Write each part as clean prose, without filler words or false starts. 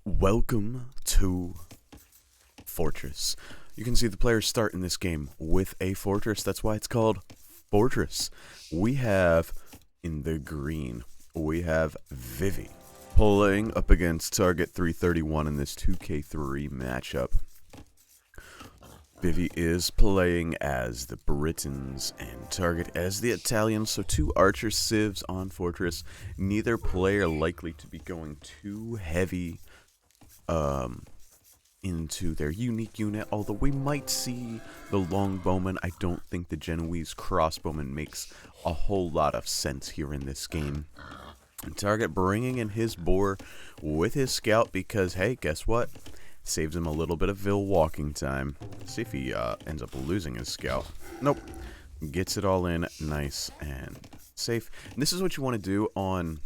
Welcome to Fortress. You can see the players start in this game with a fortress. That's why it's called Fortress. We have, in the green, we have Vivi pulling up against Target 331 in this 2K3 matchup. Vivi is playing as the Britons and Target as the Italians, so two archer civs on Fortress. Neither player likely to be going too heavy into their unique unit, although we might see the Longbowman. I don't think the Genoese crossbowman makes a whole lot of sense here in this game. And Target bringing in his boar with his scout because, hey, guess what? Saves him a little bit of Vil walking time. See if he ends up losing his scout. Nope. Gets it all in nice and safe. And this is what you want to do on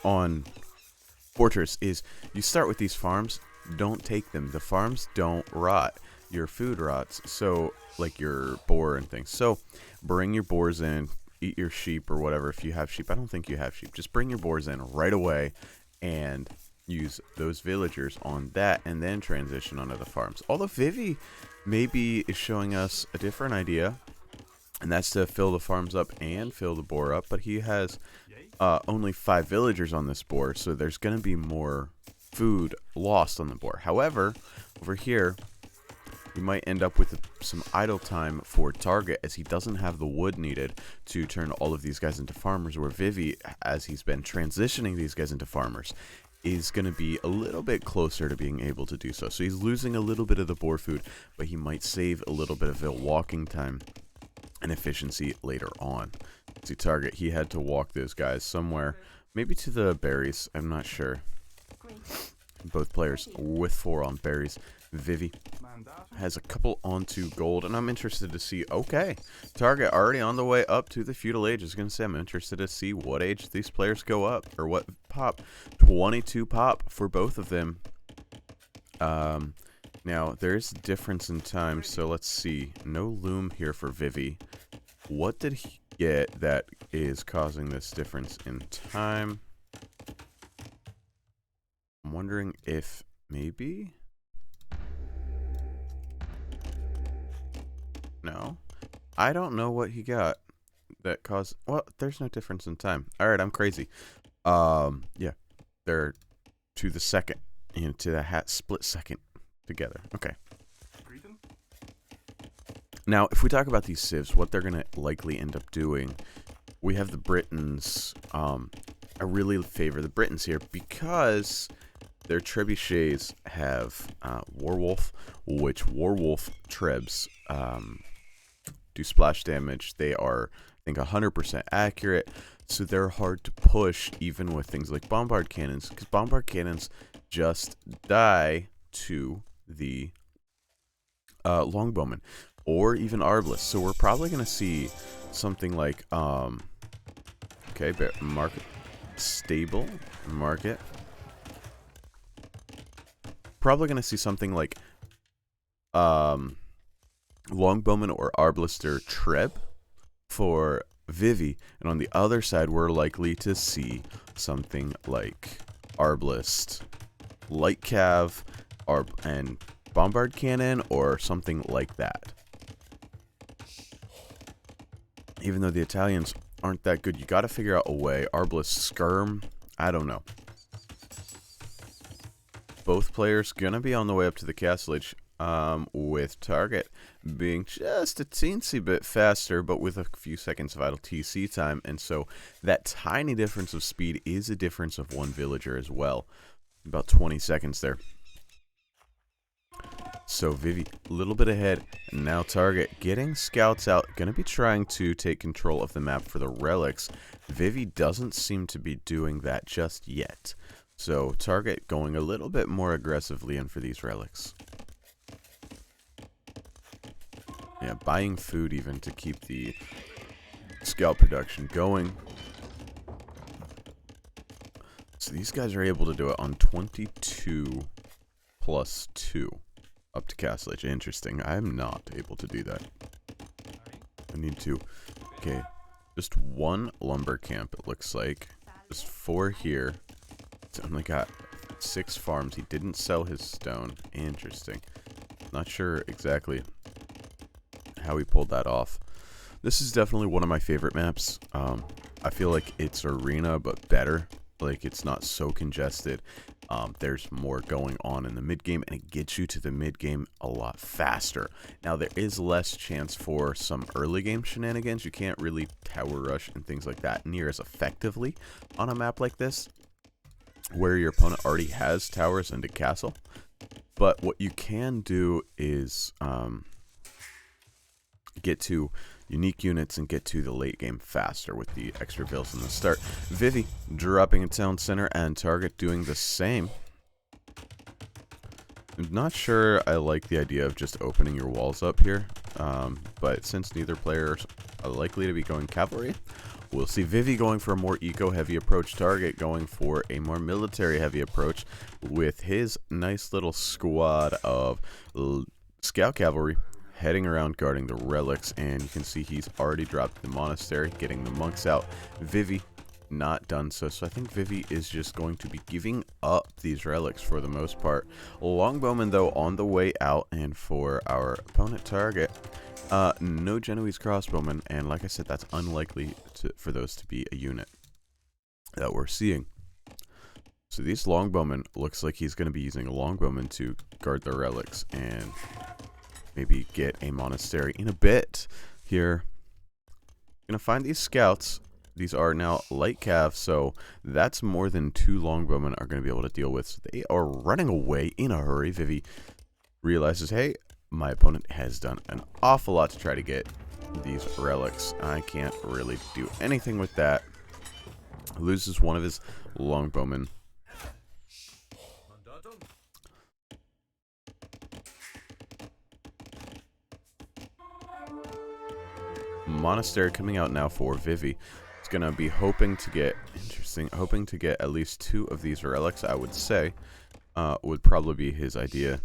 on Fortress is you start with these farms. Don't take them. The farms don't rot. Your food rots. So, like your boar and things. So, bring your boars in. Eat your sheep or whatever if you have sheep. I don't think you have sheep. Just bring your boars in right away and use those villagers on that and then transition onto the farms. Although Vivi maybe is showing us a different idea, and that's to fill the farms up and fill the boar up, but he has only 5 villagers on this boar, so there's going to be more food lost on the boar. However, over here, we might end up with some idle time for Target, as he doesn't have the wood needed to turn all of these guys into farmers, where Vivi, as he's been transitioning these guys into farmers, is going to be a little bit closer to being able to do so. So he's losing a little bit of the boar food, but he might save a little bit of Vil walking time and efficiency later on. See, Target, he had to walk those guys somewhere, maybe to the berries, I'm not sure. Both players with 4 on berries. Vivi has a couple onto gold, and I'm interested to see, okay, Target already on the way up to the feudal age. I was going to say, I'm interested to see what age these players go up, or what pop. 22 pop for both of them. Now, there's a difference in time, so let's see. No loom here for Vivi. What did he get that is causing this difference in time? I'm wondering if maybe... No. I don't know what he got that caused... Well, there's no difference in time. Alright, I'm crazy. Yeah. They're to the second. To the split second together. Okay. Now, if we talk about these civs, what they're going to likely end up doing, we have the Britons. I really favor the Britons here because their trebuchets have Warwolf, which Warwolf trebs do splash damage. They are, I think, 100% accurate, so they're hard to push even with things like bombard cannons, because bombard cannons just die to the Longbowman or even Arbalest. So we're probably going to see something like okay, market, stable, market. Probably going to see something like Longbowman or Arbalest or Treb for Vivi, and on the other side we're likely to see something like Arbalest, Light Cav, and Bombard Cannon, or something like that. Even though the Italians aren't that good, you got to figure out a way. Arbalest Skirm, I don't know. Both players gonna be on the way up to the castle age, with Target being just a teensy bit faster, but with a few seconds of idle TC time, and so that tiny difference of speed is a difference of 1 villager as well. About 20 seconds there. So Vivi, a little bit ahead, and now Target getting scouts out, going to be trying to take control of the map for the relics. Vivi doesn't seem to be doing that just yet. So Target going a little bit more aggressively in for these relics. Yeah, buying food even to keep the scout production going. So these guys are able to do it on 22 plus 2 up to castle age. Interesting. I'm not able to do that. I need to. Okay, just 1 lumber camp, it looks like. Just 4 here. only got 6 farms. He didn't sell his stone. Interesting. Not sure exactly how he pulled that off. This is definitely one of my favorite maps. I feel like it's arena, but better. Like, it's not so congested. There's more going on in the mid game, and it gets you to the mid game a lot faster. Now, there is less chance for some early game shenanigans. You can't really tower rush and things like that near as effectively on a map like this, where your opponent already has towers and a castle. But what you can do is get to unique units and get to the late game faster with the extra vills in the start. Vivi dropping a town center and target doing the same. I'm not sure I like the idea of just opening your walls up here, but since neither player are likely to be going cavalry, we'll see Vivi going for a more eco-heavy approach, target going for a more military-heavy approach with his nice little squad of scout cavalry heading around guarding the relics, and you can see he's already dropped the monastery, getting the monks out. Vivi not done so I think Vivi is just going to be giving up these relics for the most part. Longbowman though on the way out, and for our opponent target, no Genoese crossbowmen, and like I said, that's unlikely for those to be a unit that we're seeing. So these longbowmen, looks like he's going to be using a longbowman to guard the relics and maybe get a monastery in a bit here. Gonna find these scouts. These are now light cav, so that's more than 2 longbowmen are going to be able to deal with. So they are running away in a hurry. Vivi realizes, hey, my opponent has done an awful lot to try to get these relics. I can't really do anything with that. Loses one of his longbowmen. Monastery coming out now for Vivi. It's gonna be hoping to get hoping to get at least 2 of these relics, I would say. Would probably be his idea,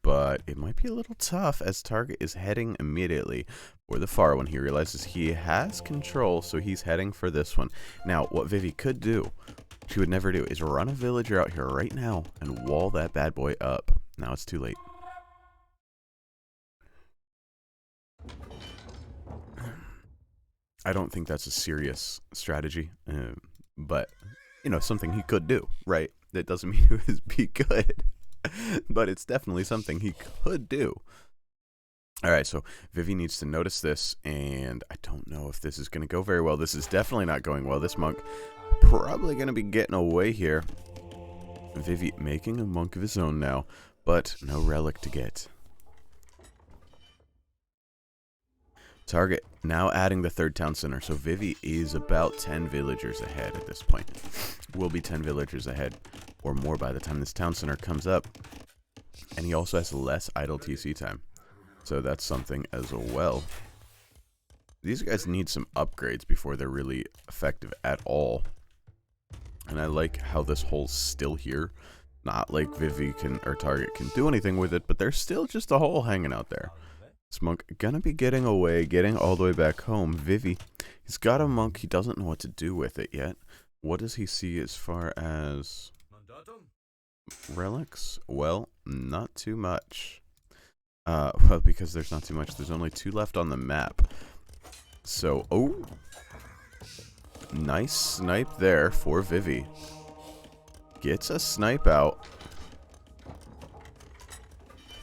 but it might be a little tough as target is heading immediately for the far one. He realizes he has control, so he's heading for this one. Now, what Vivi could do, she would never do, is run a villager out here right now and wall that bad boy up. Now it's too late. I don't think that's a serious strategy, but, you know, something he could do, right? That doesn't mean it would be good, but it's definitely something he could do. Alright, so Vivi needs to notice this, and I don't know if this is going to go very well. This is definitely not going well. This monk probably going to be getting away here. Vivi making a monk of his own now, but no relic to get. Target now adding the 3rd town center, so Vivi is about 10 villagers ahead at this point. Will be 10 villagers ahead or more by the time this town center comes up, and he also has less idle TC time, so that's something as well. These guys need some upgrades before they're really effective at all, and I like how this hole's still here. Not like Vivi can or target can do anything with it, but there's still just a hole hanging out there. This monk gonna be getting away, getting all the way back home. Vivi, he's got a monk. He doesn't know what to do with it yet. What does he see as far as relics? Well, not too much. Well, because there's not too much. There's only 2 left on the map. So, oh, nice snipe there for Vivi. Gets a snipe out,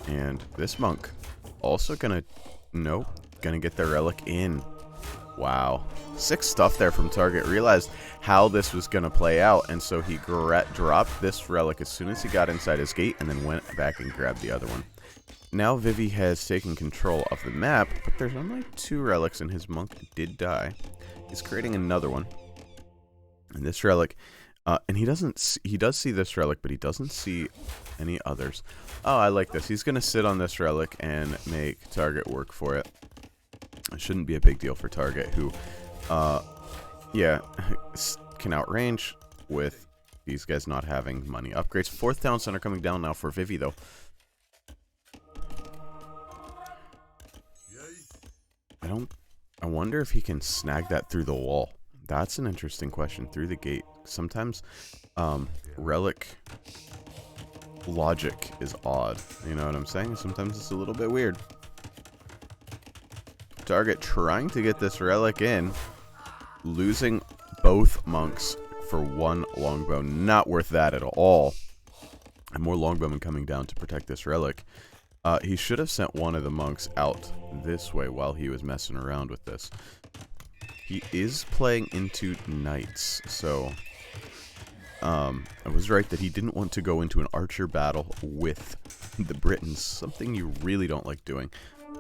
and this monk also gonna get their relic in. Wow, 6 stuff there from target. Realized how this was gonna play out, and so he dropped this relic as soon as he got inside his gate, and then went back and grabbed the other one. Now Vivi has taken control of the map, but there's only 2 relics, and his monk did die. He's creating another one, and this relic, and he does see this relic, but he doesn't see any others. Oh, I like this. He's going to sit on this relic and make target work for it. It shouldn't be a big deal for target, who, yeah, can outrange with these guys not having money upgrades. 4th town center coming down now for Vivi, though. I wonder if he can snag that through the wall. That's an interesting question. Through the gate. Sometimes relic logic is odd. You know what I'm saying? Sometimes it's a little bit weird. Target trying to get this relic in. Losing both monks for one longbow. Not worth that at all. And more longbowmen coming down to protect this relic. He should have sent one of the monks out this way while he was messing around with this. He is playing into knights, so I was right that he didn't want to go into an archer battle with the Britons, something you really don't like doing.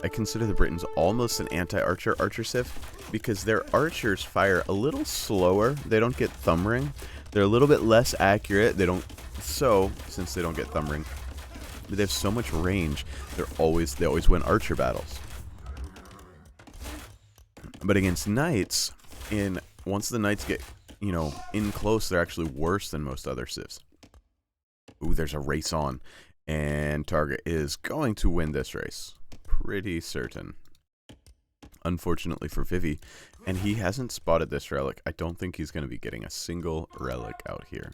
I consider the Britons almost an anti-archer civ because their archers fire a little slower. They don't get thumb ring. They're a little bit less accurate. Since they don't get thumb ring, they have so much range. They always win archer battles. But against knights, once the knights get, in close, they're actually worse than most other civs. Ooh, there's a race on, and target is going to win this race. Pretty certain. Unfortunately for Vivi, and he hasn't spotted this relic. I don't think he's going to be getting a single relic out here.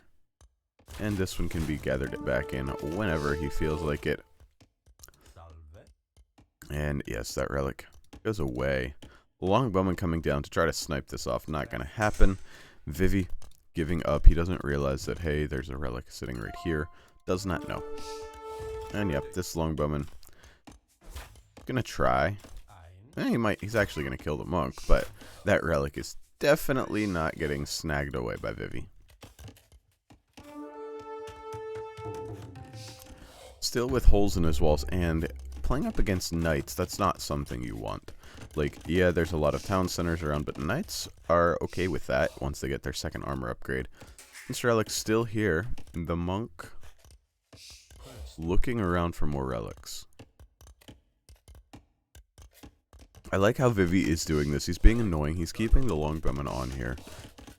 And this one can be gathered back in whenever he feels like it. And yes, that relic goes away. Longbowman coming down to try to snipe this off. Not going to happen. Vivi giving up. He doesn't realize that, hey, there's a relic sitting right here. Does not know. And yep, this longbowman gonna try. He's actually gonna kill the monk, but that relic is definitely not getting snagged away by Vivi. Still with holes in his walls, and playing up against knights, that's not something you want. Like, yeah, there's a lot of town centers around, but knights are okay with that once they get their second armor upgrade. This relic's still here. The monk looking around for more relics. I like how Vivi is doing this. He's being annoying. He's keeping the longbowman on here.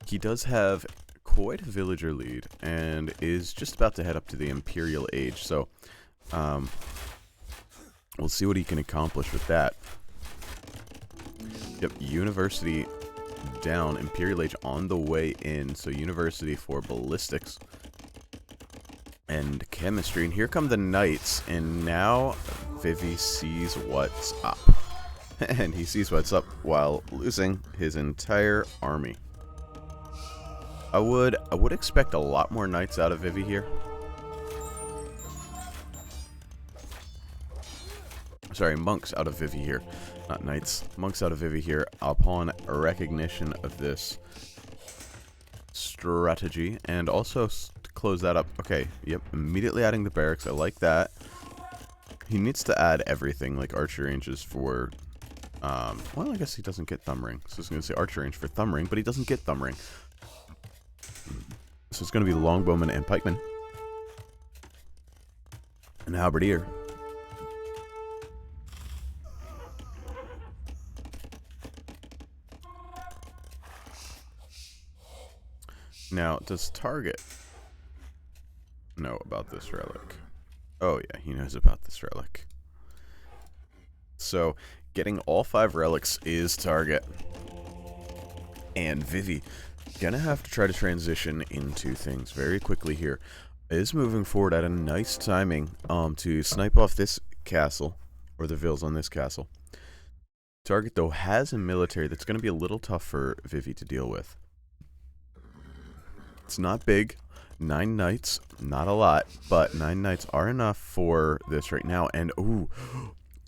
He does have quite a villager lead and is just about to head up to the Imperial Age. So, we'll see what he can accomplish with that. Yep, University down. Imperial Age on the way in. So, University for ballistics and chemistry. And here come the knights. And now Vivi sees what's up. And he sees what's up while losing his entire army. I would expect a lot more knights out of Vivi here. Sorry, monks out of Vivi here. Not knights. Monks out of Vivi here upon recognition of this strategy. And also to close that up. Okay, yep, immediately adding the barracks. I like that. He needs to add everything, like archer ranges for... well, I guess he doesn't get thumb ring. So I was going to say archer range for thumb ring, but he doesn't get thumb ring. So it's going to be longbowman and pikeman. And halberdier. Now, does target know about this relic? Oh yeah, he knows about this relic. So... getting all 5 relics is target. And Vivi, gonna have to try to transition into things very quickly here. Is moving forward at a nice timing to snipe off this castle, or the vills on this castle. Target, though, has a military that's going to be a little tough for Vivi to deal with. It's not big. 9 knights, not a lot, but 9 knights are enough for this right now. And, ooh...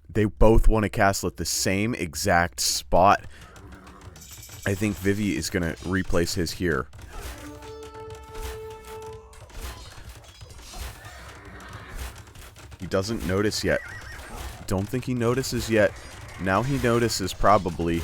they both want a castle at the same exact spot. I think Vivi is going to replace his here. He doesn't notice yet. Don't think he notices yet. Now he notices probably.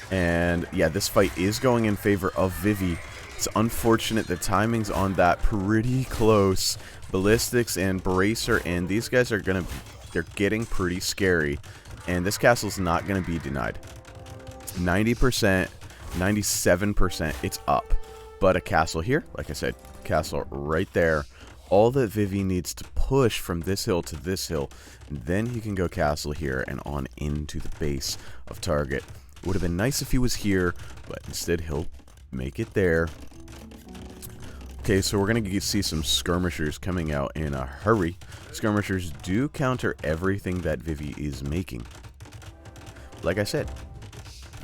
And yeah, this fight is going in favor of Vivi. It's unfortunate the timing's on that pretty close. Ballistics and Bracer, and these guys are going to... they're getting pretty scary, and this castle's not going to be denied. 90%, 97%, it's up. But a castle here, like I said, castle right there. All that Vivi needs to push from this hill to this hill, and then he can go castle here and on into the base of target. Would have been nice if he was here, but instead he'll make it there. Okay, so we're going to see some skirmishers coming out in a hurry. Skirmishers do counter everything that Vivi is making. Like I said,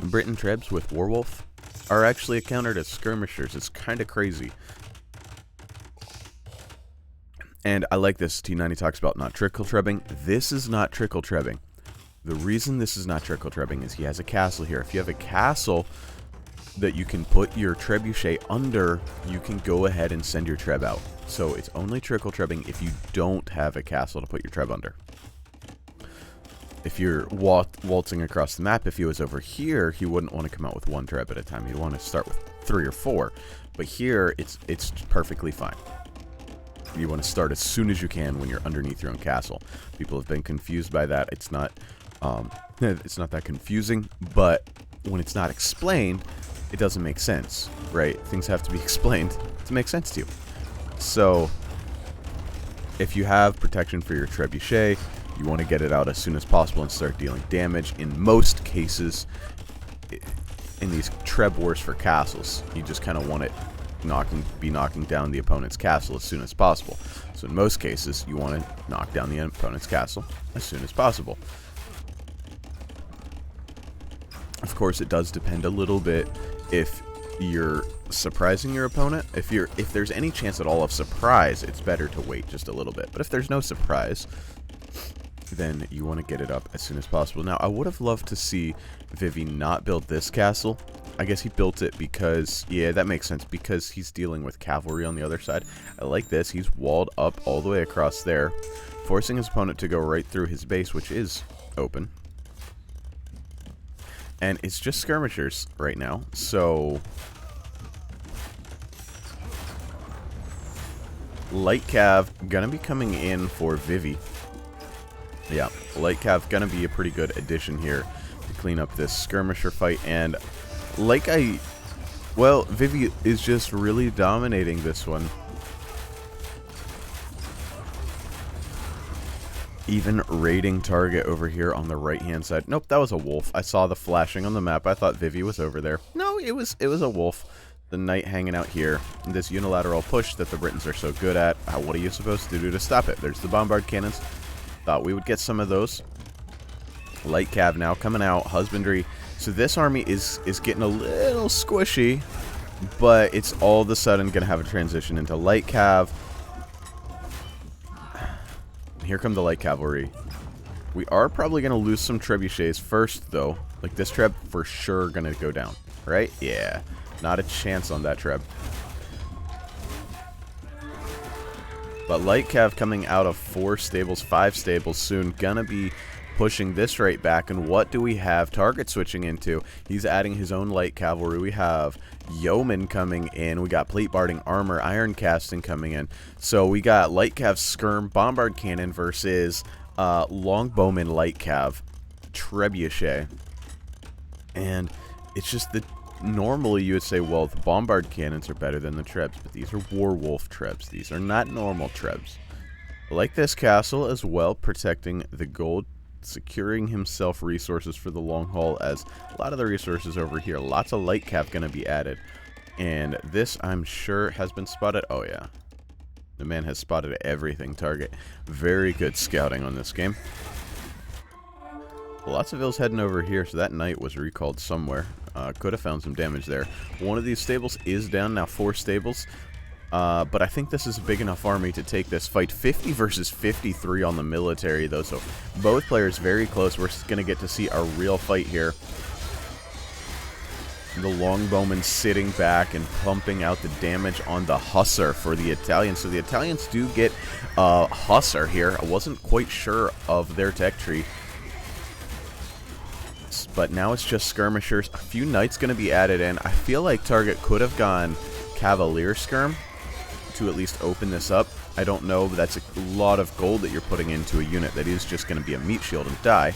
Britain Trebs with Warwolf are actually a counter to skirmishers. It's kind of crazy. And I like this. T90 talks about not trickle trebbing. This is not trickle trebbing. The reason this is not trickle trebbing is he has a castle here. If you have a castle that you can put your trebuchet under, you can go ahead and send your treb out. So it's only trickle trebbing if you don't have a castle to put your treb under. If you're waltzing across the map, if he was over here, he wouldn't want to come out with one treb at a time. He'd want to start with 3 or 4. But here, it's perfectly fine. You want to start as soon as you can when you're underneath your own castle. People have been confused by that. It's not that confusing, but when it's not explained, it doesn't make sense, right? Things have to be explained to make sense to you. So, if you have protection for your trebuchet, you want to get it out as soon as possible and start dealing damage. In most cases, in these treb wars for castles, you just kind of want it be knocking down the opponent's castle as soon as possible. So in most cases, you want to knock down the opponent's castle as soon as possible. Of course, it does depend a little bit if you're surprising your opponent. If there's any chance at all of surprise, it's better to wait just a little bit. But if there's no surprise, then you want to get it up as soon as possible. Now, I would have loved to see Vivi not build this castle. I guess he built it because, yeah, that makes sense, because he's dealing with cavalry on the other side. I like this. He's walled up all the way across there, forcing his opponent to go right through his base, which is open. And it's just skirmishers right now, so light cav gonna be coming in for Vivi. Yeah, light cav gonna be a pretty good addition here to clean up this skirmisher fight. And Vivi is just really dominating this one. Even raiding target over here on the right hand side. Nope, that was a wolf. I saw the flashing on the map. I thought Vivi was over there. No, it was a wolf. The knight hanging out here. This unilateral push that the Britons are so good at. What are you supposed to do to stop it? There's the bombard cannons. Thought we would get some of those. Light cav now coming out. Husbandry. So this army is getting a little squishy, but it's all of a sudden going to have a transition into light cav. Here come the light cavalry. We are probably going to lose some trebuchets first, though. Like, this treb for sure going to go down, right? Yeah. Not a chance on that treb. But light cav coming out of 4 stables, 5 stables soon. Gonna be pushing this right back. And what do we have target switching into? He's adding his own light cavalry. We have yeomen coming in. We got plate barding armor, iron casting coming in. So we got light cav skirm bombard cannon versus longbowman light cav trebuchet. And it's just the normally you would say, well, the bombard cannons are better than the trebs, but these are warwolf trebs. These are not normal trebs. I like this castle as well, protecting the gold, securing himself resources for the long haul, as a lot of the resources over here. Lots of light cav going to be added. And this, I'm sure, has been spotted. Oh, yeah. The man has spotted everything target. Very good scouting on this game. Lots of ills heading over here, so that knight was recalled somewhere. Could have found some damage there. One of these stables is down, now 4 stables. But I think this is a big enough army to take this fight. 50 versus 53 on the military, though, so both players very close. We're going to get to see a real fight here. The longbowman sitting back and pumping out the damage on the hussar for the Italians. So the Italians do get hussar here. I wasn't quite sure of their tech tree. But now it's just skirmishers. A few knights going to be added in. I feel like target could have gone cavalier skirm to at least open this up. I don't know, but that's a lot of gold that you're putting into a unit that is just going to be a meat shield and die.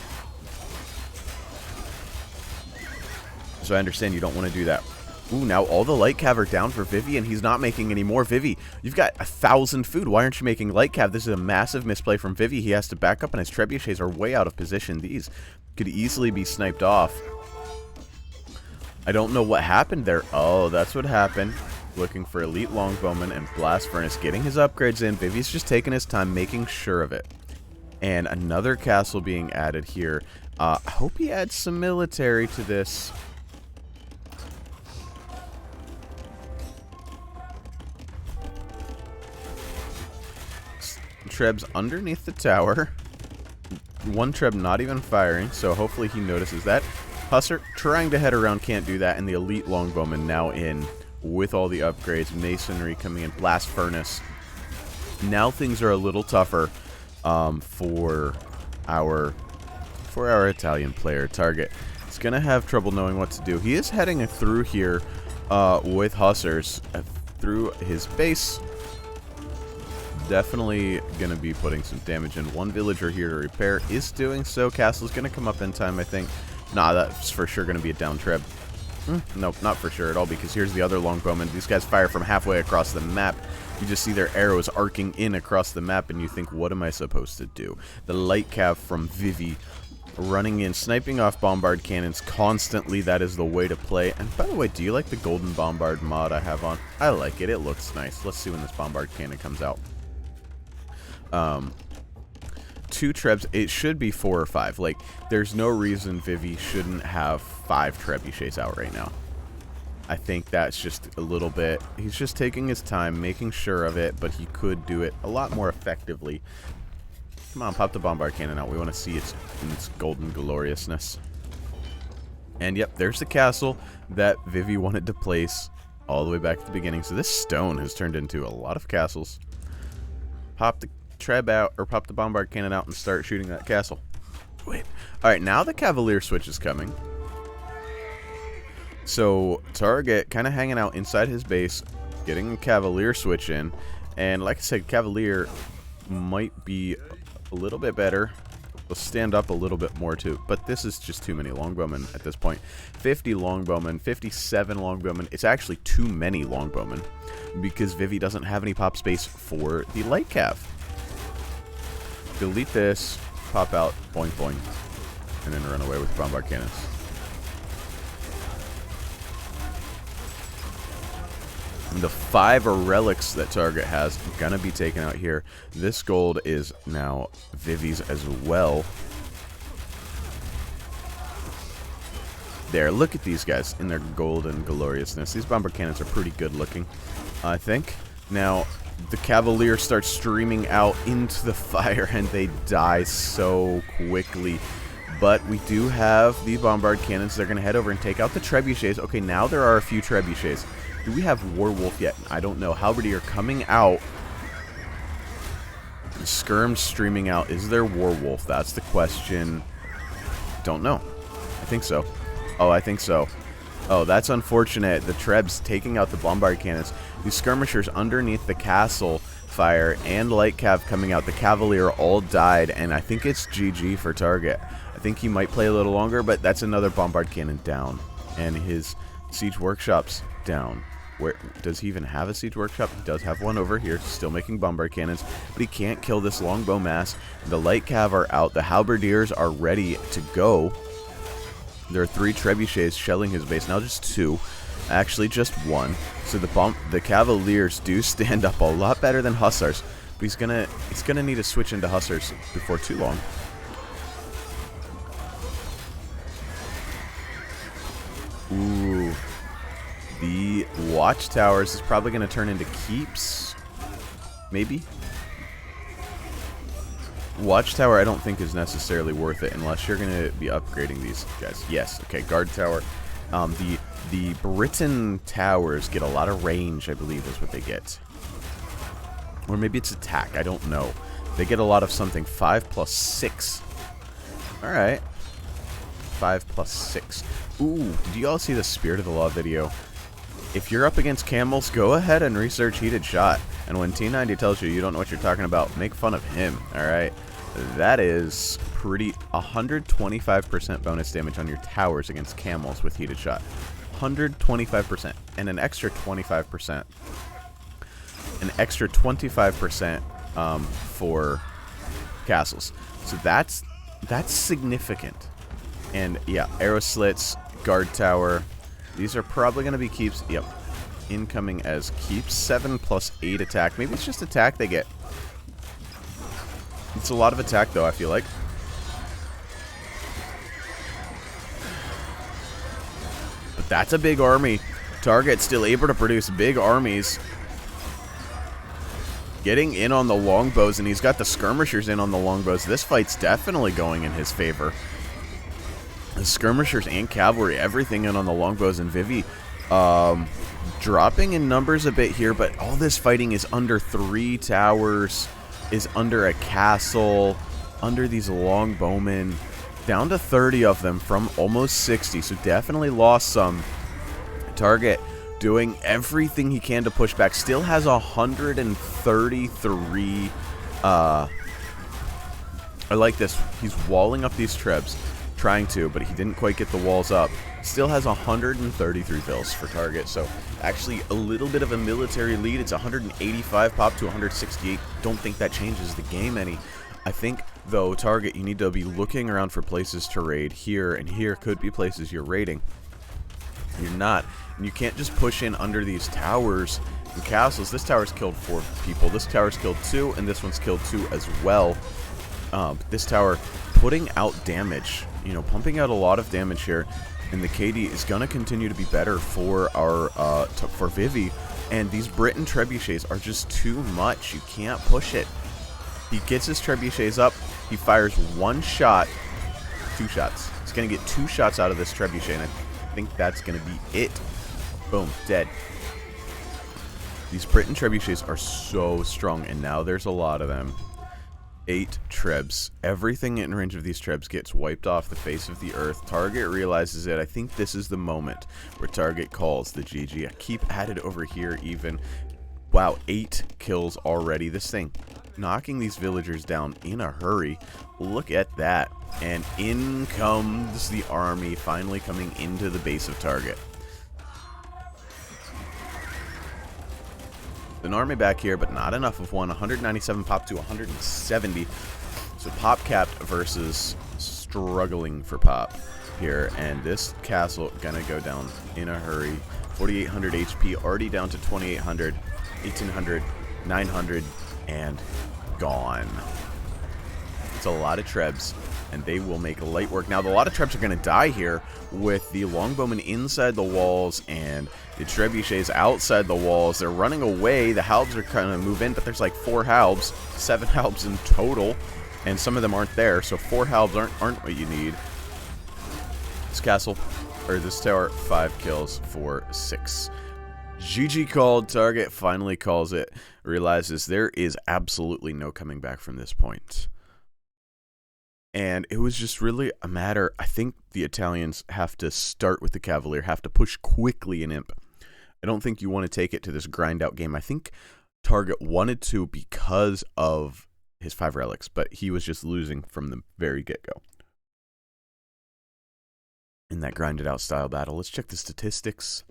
So I understand you don't want to do that. Ooh, now all the light cav are down for Vivi, and he's not making any more. Vivi, you've got 1,000 food. Why aren't you making light cav? This is a massive misplay from Vivi. He has to back up, and his trebuchets are way out of position. These could easily be sniped off. I don't know what happened there. Oh, that's what happened. Looking for Elite Longbowman and Blast Furnace, getting his upgrades in. Vivi's just taking his time, making sure of it. And another castle being added here. I hope he adds some military to this. Treb's underneath the tower. One Treb not even firing, so hopefully he notices that. Hussar trying to head around, can't do that, and the Elite Longbowman now in with all the upgrades. Masonry coming in, Blast Furnace. Now things are a little tougher for our Italian player. Target is going to have trouble knowing what to do. He is heading through here with Hussars through his base. Definitely going to be putting some damage in. One villager here to repair is doing so. Castle's going to come up in time, I think. Nah, that's for sure going to be a down Treb. Nope, not for sure at all, because here's the other Longbowmen. These guys fire from halfway across the map. You just see their arrows arcing in across the map, and you think, what am I supposed to do? The light cav from Vivi running in, sniping off bombard cannons constantly. That is the way to play. And by the way, do you like the golden bombard mod I have on? I like it. It looks nice. Let's see when this bombard cannon comes out. 2 Trebs. It should be 4 or 5. Like, there's no reason Vivi shouldn't have 5 trebuchets out right now. I think that's just a little bit... He's just taking his time, making sure of it, but he could do it a lot more effectively. Come on, pop the bombard cannon out. We want to see its golden gloriousness. And yep, there's the castle that Vivi wanted to place all the way back at the beginning. So this stone has turned into a lot of castles. Pop the Treb out, or pop the bombard cannon out and start shooting that castle. Wait. Alright, now the Cavalier switch is coming. So, Target kind of hanging out inside his base, getting a Cavalier switch in. And like I said, Cavalier might be a little bit better. We'll stand up a little bit more too. But this is just too many Longbowmen at this point. 50 Longbowmen, 57 Longbowmen. It's actually too many Longbowmen, because Vivi doesn't have any pop space for the light cav. Delete this, pop out, boing boing, and then run away with bombard cannons. And the 5 relics that Target has gonna be taken out here. This gold is now Vivi's as well. There, look at these guys in their golden gloriousness. These bombard cannons are pretty good looking, I think. Now, the Cavalier starts streaming out into the fire, and they die so quickly. But we do have the bombard cannons. They're going to head over and take out the trebuchets. Okay, now there are a few trebuchets. Do we have Warwolf yet? I don't know. Halberdier coming out. Skirm streaming out. Is there Warwolf? That's the question. Don't know. I think so. Oh, I think so. Oh, that's unfortunate. The Trebs taking out the bombard cannons. These skirmishers underneath the castle fire and light cav coming out. The Cavalier all died, and I think it's GG for Target. I think he might play a little longer, but that's another bombard cannon down. And his siege workshop's down. Where does he even have a siege workshop? He does have one over here, still making bombard cannons, but he can't kill this longbow mass. The light cav are out. The halberdiers are ready to go. There are 3 trebuchets shelling his base. Now just 2. Actually, just 1. So the Cavaliers do stand up a lot better than Hussars. But he's gonna need to switch into Hussars before too long. Ooh. The watchtowers is probably gonna turn into keeps. Maybe. Watchtower I don't think is necessarily worth it unless you're going to be upgrading these guys. Yes, okay, guard tower. The Britain towers get a lot of range, I believe is what they get. Or maybe it's attack, I don't know. They get a lot of something. 5 plus 6. Alright. 5 plus 6. Ooh, did you all see the Spirit of the Law video? If you're up against camels, go ahead and research heated shot. And when T90 tells you you don't know what you're talking about, make fun of him, alright? That is pretty 125% bonus damage on your towers against camels with heated shot. 125%. And an extra 25%. An extra 25% for castles. So that's significant. And yeah, arrow slits, guard tower. These are probably going to be keeps. Yep. Incoming as keeps. 7 plus 8 attack. Maybe it's just attack they get. It's a lot of attack, though, I feel like. But that's a big army. Target still able to produce big armies. Getting in on the longbows, and he's got the skirmishers in on the longbows. This fight's definitely going in his favor. The skirmishers and cavalry, everything in on the longbows, and Vivi dropping in numbers a bit here, but all this fighting is under 3 towers, is under a castle, under these longbowmen, down to 30 of them from almost 60, so definitely lost some. Target doing everything he can to push back, still has 133, I like this, he's walling up these trebs, trying to, but he didn't quite get the walls up. Still has 133 vills for Target, so actually a little bit of a military lead. It's 185 pop to 168. Don't think that changes the game any. I think, though, Target, you need to be looking around for places to raid. Here and here could be places you're raiding. You're not. And you can't just push in under these towers and castles. This tower's killed 4 people. This tower's killed 2, and this one's killed 2 as well. This tower putting out damage, you know, pumping out a lot of damage here, and the KD is going to continue to be better for our for Vivi, and these Britain trebuchets are just too much. You can't push it. He gets his trebuchets up, he fires 1 shot, 2 shots. He's going to get 2 shots out of this trebuchet, and I think that's going to be it. Boom, dead. These Britain trebuchets are so strong, and now there's a lot of them. 8 trebs. Everything in range of these trebs gets wiped off the face of the earth. Target realizes it. I think this is the moment where Target calls the GG. I keep at it over here even. Wow, 8 kills already. This thing knocking these villagers down in a hurry. Look at that. And in comes the army, finally coming into the base of Target. An army back here, but not enough of one. 197 pop to 170. So pop capped versus struggling for pop here. And this castle gonna go down in a hurry. 4,800 HP, already down to 2,800, 1,800, 900, and gone. It's a lot of trebs, and they will make light work. Now, a lot of trebs are going to die here with the longbowmen inside the walls and the trebuchets outside the walls. They're running away. The halbs are kind of move in, but there's like 4 halbs, 7 halbs in total, and some of them aren't there, so 4 halbs aren't what you need. This castle, or this tower, 5 kills for 6. GG called. Target finally calls it, realizes there is absolutely no coming back from this point. And it was just really a matter, I think the Italians have to start with the Cavalier, have to push quickly in Imp. I don't think you want to take it to this grind out game. I think Target wanted to because of his 5 relics, but he was just losing from the very get-go in that grinded out style battle. Let's check the statistics.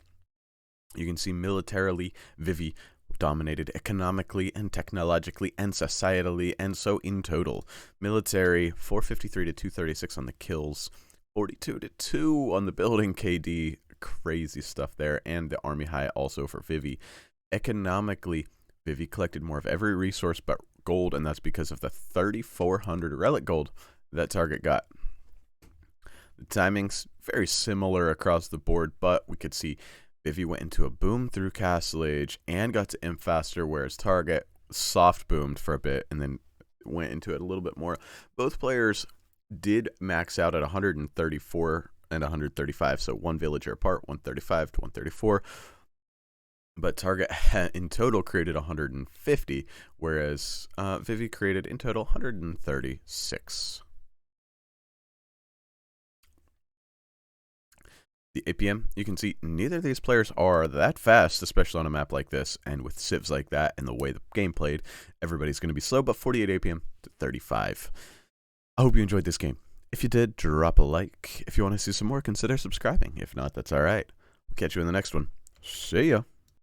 You can see militarily, Vivi dominated economically and technologically and societally, and so in total. Military, 453 to 236 on the kills, 42 to 2 on the building KD. Crazy stuff there, and the army high also for Vivi. Economically, Vivi collected more of every resource but gold, and that's because of the 3,400 relic gold that Target got. The timing's very similar across the board, but we could see Vivi went into a boom through Castle Age and got to Imp faster, whereas Target soft boomed for a bit and then went into it a little bit more. Both players did max out at 134 and 135, so 1 villager apart, 135 to 134. But Target in total created 150, whereas Vivi created in total 136. The APM, you can see neither of these players are that fast, especially on a map like this, and with civs like that and the way the game played, everybody's going to be slow, but 48 APM to 35. I hope you enjoyed this game. If you did, drop a like. If you want to see some more, consider subscribing. If not, that's alright. We'll catch you in the next one. See ya.